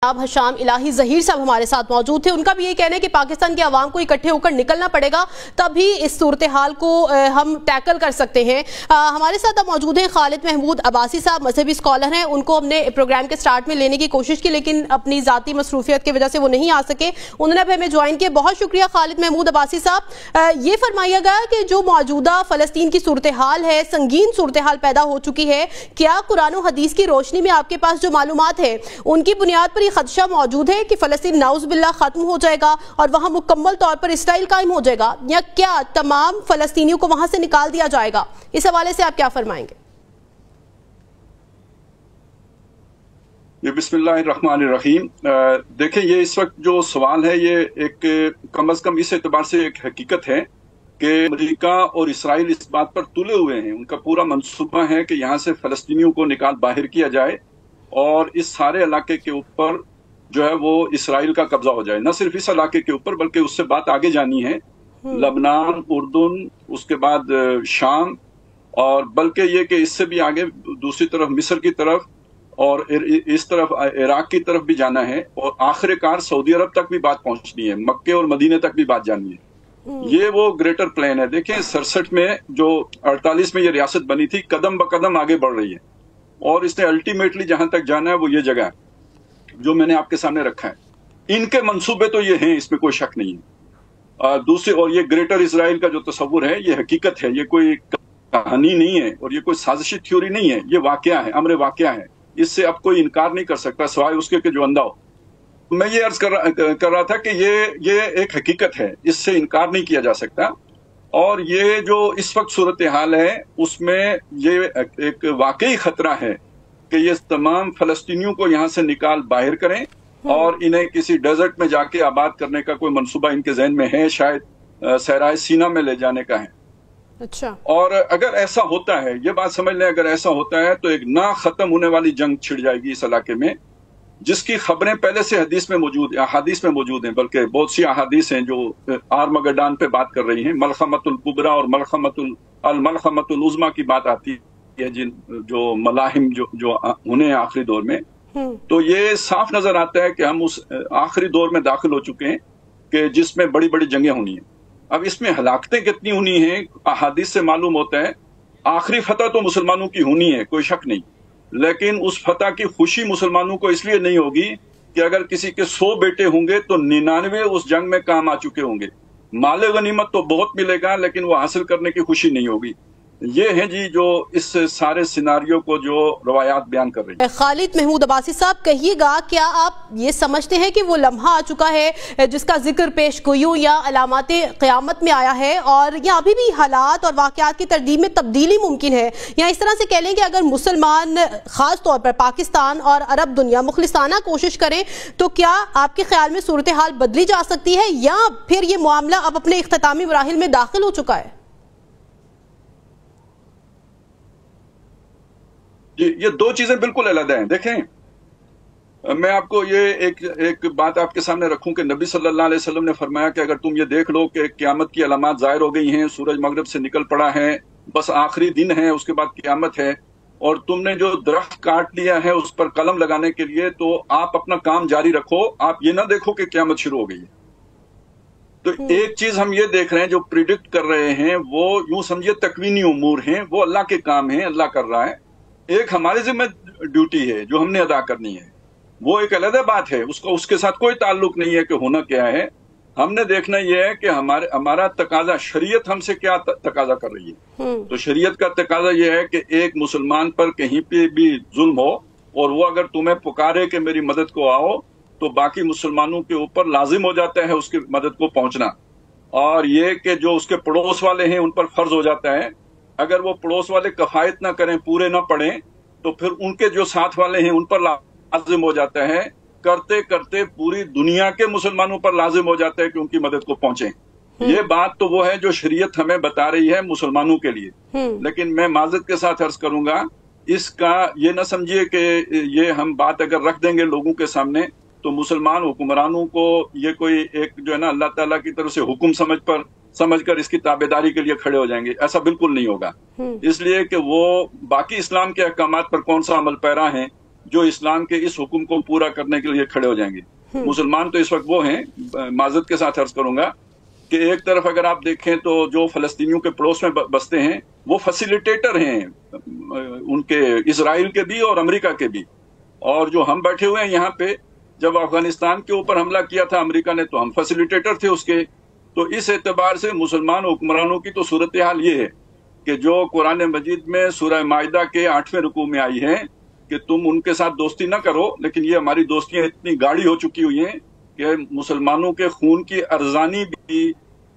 जनाब हशाम इलाही ज़हीर साहब हमारे साथ मौजूद थे। उनका भी ये कहना है कि पाकिस्तान के अवाम को इकट्ठे होकर निकलना पड़ेगा, तभी इस सूरत हाल को हम टैकल कर सकते हैं। हमारे साथ अब मौजूद हैं खालिद महमूद अब्बासी साहब, मजहबी स्कॉलर हैं। उनको हमने प्रोग्राम के स्टार्ट में लेने की कोशिश की, लेकिन अपनी ज़ाती मसरूफियत की वजह से वो नहीं आ सके। उन्होंने अब हमें ज्वाइन किया। बहुत शुक्रिया खालिद महमूद अब्बासी साहब। ये फरमाइएगा कि जो मौजूदा फ़लस्तीन की सूरत हाल है, संगीन सूरत हाल पैदा हो चुकी है, क्या कुरान और हदीस की रोशनी में आपके पास जो मालूमात है उनकी बुनियाद पर खदशा मौजूद है कि फलस्तीन नाउज़ुबिल्लाह खत्म हो जाएगा और वहां मुकम्मल तौर पर इसराइल कायम हो जाएगा, या क्या तमाम फलस्तीनियों को वहां से निकाल दिया जाएगा? इस हवाले से आप क्या फरमाएंगे? ये बिस्मिल्लाहिर्रहमानिर्रहीम। देखें, ये इस वक्त जो सवाल है ये एक कम अज कम इस एतबार से एक हकीकत है कि अमेरिका और इसराइल इस बात पर तुले हुए हैं। उनका पूरा मंसूबा है कि यहाँ से फलस्तीनियों को निकाल बाहर किया जाए और इस सारे इलाके के ऊपर जो है वो इसराइल का कब्जा हो जाए। न सिर्फ इस इलाके के ऊपर बल्कि उससे बात आगे जानी है, लबनान, उर्दुन, उसके बाद शाम, और बल्कि ये कि इससे भी आगे दूसरी तरफ मिस्र की तरफ और इस तरफ इराक की तरफ भी जाना है, और आखिरकार सऊदी अरब तक भी बात पहुंचनी है, मक्के और मदीने तक भी बात जानी है। ये वो ग्रेटर प्लान है। देखें, 67 में जो 48 में ये रियासत बनी थी, कदम ब कदम आगे बढ़ रही है और इसने अल्टीमेटली जहां तक जाना है वो ये जगह है जो मैंने आपके सामने रखा है। इनके मंसूबे तो ये हैं, इसमें कोई शक नहीं है। दूसरे, और ये ग्रेटर इजराइल का जो तस्वुर है ये हकीकत है, ये कोई कहानी नहीं है और ये कोई साजिशी थ्योरी नहीं है, ये वाकया है, अमर वाकया है। इससे अब कोई इनकार नहीं कर सकता सिवाय उसके कि जो अंधा हो। मैं ये अर्ज कर रहा था कि ये एक हकीकत है, इससे इनकार नहीं किया जा सकता। और ये जो इस वक्त सूरत हाल है उसमें ये एक वाकई खतरा है कि ये तमाम फलस्तीनियों को यहाँ से निकाल बाहर करें और इन्हें किसी डेजर्ट में जाके आबाद करने का कोई मंसूबा इनके जहन में है, शायद सहराए सीना में ले जाने का है। अच्छा। और अगर ऐसा होता है, ये बात समझ लें, अगर ऐसा होता है तो एक ना खत्म होने वाली जंग छिड़ जाएगी इस इलाके में, जिसकी खबरें पहले से हदीस में मौजूद हैं, बल्कि बहुत सी अहादीस हैं जो आर्मगडान पे बात कर रही हैं। मलखमतुल कुबरा और मलखमतुल उज़्मा की बात आती है, जो मलाहिम जो होने आखिरी दौर में। तो ये साफ नजर आता है कि हम उस आखिरी दौर में दाखिल हो चुके हैं कि जिसमें बड़ी बड़ी जंगें होनी है। अब इसमें हलाकतें कितनी होनी है, अहादीस से मालूम होता है। आखिरी फतह तो मुसलमानों की होनी है, कोई शक नहीं, लेकिन उस फतह की खुशी मुसलमानों को इसलिए नहीं होगी कि अगर किसी के 100 बेटे होंगे तो 99 उस जंग में काम आ चुके होंगे। माले गनीमत तो बहुत मिलेगा लेकिन वो हासिल करने की खुशी नहीं होगी। ये है जी जो इस सारे सिनारियों को जो रवायात बयान कर रही है। खालिद महमूद अब्बासी साहब, कहिएगा, क्या आप ये समझते हैं कि वो लम्हा आ चुका है जिसका जिक्र पेश गोइयों या अलामाते क़यामत में आया है, और या अभी भी हालात और वाक़यात की तरतीब में तब्दीली मुमकिन है? या इस तरह से कह लें कि अगर मुसलमान खास तौर पर पाकिस्तान और अरब दुनिया मुखलिसाना कोशिश करें तो क्या आपके ख्याल में सूरत हाल बदली जा सकती है, या फिर ये मामला अब अपने इख्तितामी मराहिल में दाखिल हो चुका है? ये दो चीजें बिल्कुल अलग हैं। देखें, मैं आपको ये एक बात आपके सामने रखूं कि नबी सल्लल्लाहु अलैहि वसल्लम ने फरमाया कि अगर तुम ये देख लो कि क़यामत की अलामात ज़ाहिर हो गई हैं, सूरज मगरिब से निकल पड़ा है, बस आखिरी दिन है, उसके बाद क़यामत है, और तुमने जो दरख्त काट लिया है उस पर कलम लगाने के लिए, तो आप अपना काम जारी रखो, आप ये ना देखो कि क़यामत शुरू हो गई है। तो एक चीज हम ये देख रहे हैं, जो प्रिडिक्ट कर रहे हैं वो यूं समझिए तकवीनी उमूर हैं, वो अल्लाह के काम हैं, अल्लाह कर रहा है। एक हमारी जिम्मे ड्यूटी है जो हमने अदा करनी है, वो एक अलग बात है, उसके साथ कोई ताल्लुक नहीं है कि होना क्या है। हमने देखना यह है कि हमारा तकाजा, शरीयत हमसे क्या तकाजा कर रही है। तो शरीयत का तकाजा यह है कि एक मुसलमान पर कहीं पे भी जुल्म हो और वो अगर तुम्हें पुकारे कि मेरी मदद को आओ, तो बाकी मुसलमानों के ऊपर लाजिम हो जाता है उसकी मदद को पहुंचना, और ये कि जो उसके पड़ोस वाले हैं उन पर फर्ज हो जाता है। अगर वो पड़ोस वाले कफायत ना करें, पूरे ना पड़ें, तो फिर उनके जो साथ वाले हैं उन पर लाजिम हो जाता है। करते करते पूरी दुनिया के मुसलमानों पर लाजिम हो जाता है कि उनकी मदद को पहुंचे। ये बात तो वो है जो शरीयत हमें बता रही है मुसलमानों के लिए। लेकिन मैं माजरत के साथ अर्ज करूंगा, इसका ये ना समझिए कि ये हम बात अगर रख देंगे लोगों के सामने तो मुसलमान हुक्मरानों को ये कोई एक जो है ना अल्लाह ताला की तरफ से हुक्म समझकर इसकी ताबेदारी के लिए खड़े हो जाएंगे। ऐसा बिल्कुल नहीं होगा, इसलिए कि वो बाकी इस्लाम के अहकामात पर कौन सा अमल पैरा है, जो इस्लाम के इस हुक्म को पूरा करने के लिए खड़े हो जाएंगे। मुसलमान तो इस वक्त वो हैं, माजरत के साथ अर्ज करूंगा कि एक तरफ अगर आप देखें तो जो फलस्तीनियों के पड़ोस में बसते हैं वो फैसिलिटेटर हैं उनके, इजराइल के भी और अमेरिका के भी। और जो हम बैठे हुए हैं यहाँ पे, जब अफगानिस्तान के ऊपर हमला किया था अमेरिका ने तो हम फैसिलिटेटर थे उसके। तो इस एतबार से मुसलमान हुक्मरानों की तो सूरत हाल ये है कि जो कुरान मजीद में सूरह माइदा के 8वें रुकू में आई है कि तुम उनके साथ दोस्ती न करो, लेकिन ये हमारी दोस्तियां इतनी गाढ़ी हो चुकी हुई हैं कि मुसलमानों के खून की अर्जानी भी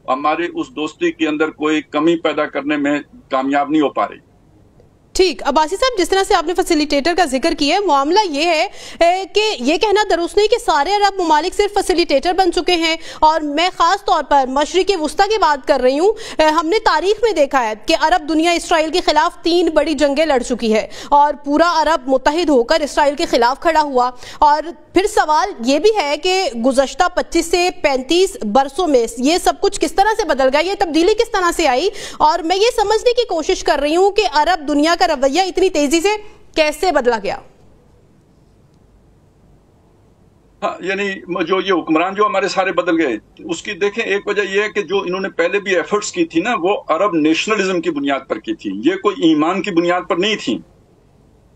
हमारी उस दोस्ती के अंदर कोई कमी पैदा करने में कामयाब नहीं हो पा रही। ठीक, अब्बासी साहब, जिस तरह से आपने फैसिलिटेटर का जिक्र किया है, मामला ये है कि ये कहना दुरुस्त नहीं कि सारे अरब ममालिक सिर्फ फैसिलिटेटर बन चुके हैं। और मैं खास तौर पर मशरिक़ वुस्ता की बात कर रही हूँ। हमने तारीख में देखा है कि अरब दुनिया इसराइल के खिलाफ 3 बड़ी जंगें लड़ चुकी है और पूरा अरब मुत्तहिद होकर इसराइल के खिलाफ खड़ा हुआ। और फिर सवाल ये भी है कि गुज़श्ता 25 से 35 बरसों में ये सब कुछ किस तरह से बदल गया, ये तब्दीली किस तरह से आई। और मैं ये समझने की कोशिश कर रही हूँ कि अरब दुनिया का रवैया इतनी तेजी से कैसे बदला गया। हाँ, यानी जो ये हुक्मरान जो हमारे सारे बदल गए, उसकी देखें एक वजह यह है कि जो इन्होंने पहले भी एफर्ट्स की थी ना, वो अरब नेशनलिज्म की बुनियाद पर की थी, ये कोई ईमान की बुनियाद पर नहीं थी।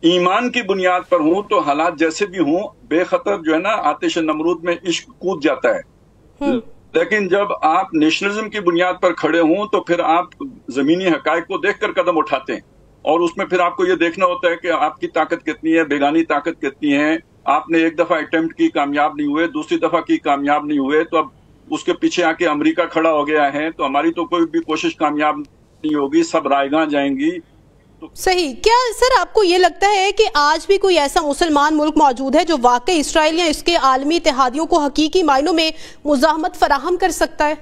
ईमान की बुनियाद पर हूं तो हालात जैसे भी हों बेखतर जो है ना आतिश नमरूद में इश्क कूद जाता है। लेकिन जब आप नेशनलिज्म की बुनियाद पर खड़े हों तो फिर आप जमीनी हकायक को देखकर कदम उठाते हैं और उसमें फिर आपको ये देखना होता है कि आपकी ताकत कितनी है, बेगानी ताकत कितनी है। आपने एक दफा अटेम्प्ट की, कामयाब नहीं हुए, दूसरी दफा की, कामयाब नहीं हुए, तो अब उसके पीछे आके अमेरिका खड़ा हो गया है, तो हमारी तो कोई भी कोशिश कामयाब नहीं होगी, सब रायगां जाएंगी। सही। क्या सर आपको ये लगता है कि आज भी कोई ऐसा मुसलमान मुल्क मौजूद है जो वाकई इसराइल या इसके आलमी इत्तेहादियों को हकीकी मायनों में मुज़ाहमत फराहम कर सकता है?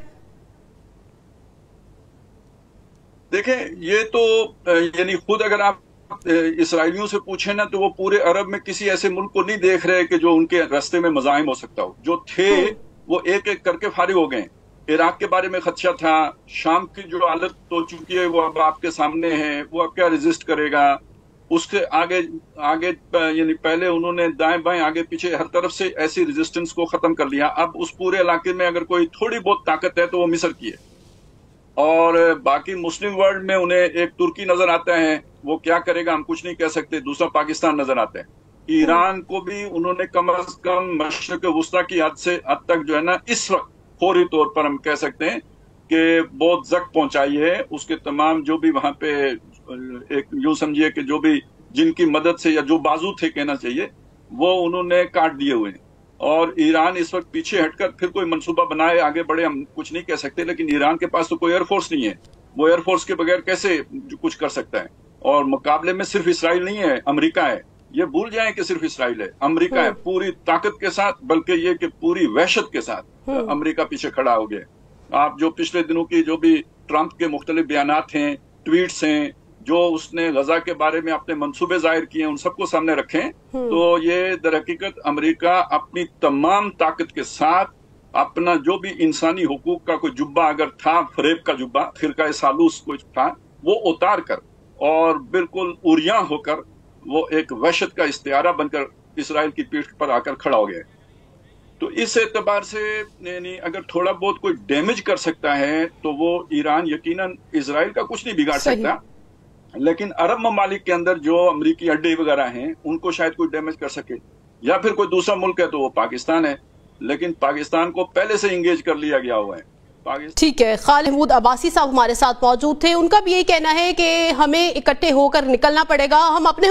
देखें, ये तो यानी खुद अगर आप इसराइलियों से पूछे ना तो वो पूरे अरब में किसी ऐसे मुल्क को नहीं देख रहे कि जो उनके रास्ते में मज़ाहिम हो सकता हो। जो थे वो एक एक करके फारिग हो गए। इराक के बारे में खदशा था, शाम की जो हालत हो चुकी है वो अब आपके सामने है, वो अब क्या रेजिस्ट करेगा। उसके आगे आगे यानी पहले उन्होंने दाएं बाएं आगे पीछे हर तरफ से ऐसी रेजिस्टेंस को खत्म कर लिया। अब उस पूरे इलाके में अगर कोई थोड़ी बहुत ताकत है तो वो मिस्र की है। और बाकी मुस्लिम वर्ल्ड में उन्हें एक तुर्की नजर आता है, वो क्या करेगा हम कुछ नहीं कह सकते। दूसरा पाकिस्तान नजर आता है। ईरान को भी उन्होंने कम अज कम मशरिक़ वुस्ता की हद तक जो है ना इस वक्त फौरी तौर पर हम कह सकते हैं कि बहुत जख्म पहुंचाई है। उसके तमाम जो भी वहां पे एक यूं समझिए कि जो भी जिनकी मदद से या जो बाजू थे कहना चाहिए वो उन्होंने काट दिए हुए हैं। और ईरान इस वक्त पीछे हटकर फिर कोई मंसूबा बनाए आगे बढ़े हम कुछ नहीं कह सकते। लेकिन ईरान के पास तो कोई एयरफोर्स नहीं है, वो एयरफोर्स के बगैर कैसे कुछ कर सकता है। और मुकाबले में सिर्फ इसराइल नहीं है, अमेरिका है। ये भूल जाएं कि सिर्फ इसराइल है, अमेरिका है पूरी ताकत के साथ, बल्कि ये कि पूरी वहशत के साथ अमेरिका पीछे खड़ा हो गया। आप जो पिछले दिनों की जो भी ट्रंप के मुख्तलिफ बयानात हैं, ट्वीट्स हैं, जो उसने गजा के बारे में अपने मंसूबे जाहिर किए उन सबको सामने रखें तो ये दर हकीकत अमेरिका अपनी तमाम ताकत के साथ अपना जो भी इंसानी हुकूक का कोई जुब्बा अगर था, फरेब का जुब्बा, फिरका सालूस कुछ था, वो उतार कर और बिल्कुल उरिया होकर वो एक वहशत का इस्तियारा बनकर इसराइल की पीठ पर आकर खड़ा हो गया। तो इस एतबार से यानी अगर थोड़ा बहुत कोई डैमेज कर सकता है तो वो ईरान यकीनन इसराइल का कुछ नहीं बिगाड़ सकता। लेकिन अरब ममालिक के अंदर जो अमरीकी अड्डे वगैरह हैं उनको शायद कोई डैमेज कर सके, या फिर कोई दूसरा मुल्क है तो वो पाकिस्तान है। लेकिन पाकिस्तान को पहले से इंगेज कर लिया गया हुआ है। ठीक है, खालिद महमूद अब्बासी साहब हमारे साथ मौजूद थे। उनका भी यही कहना है कि हमें इकट्ठे होकर निकलना पड़ेगा, हम अपने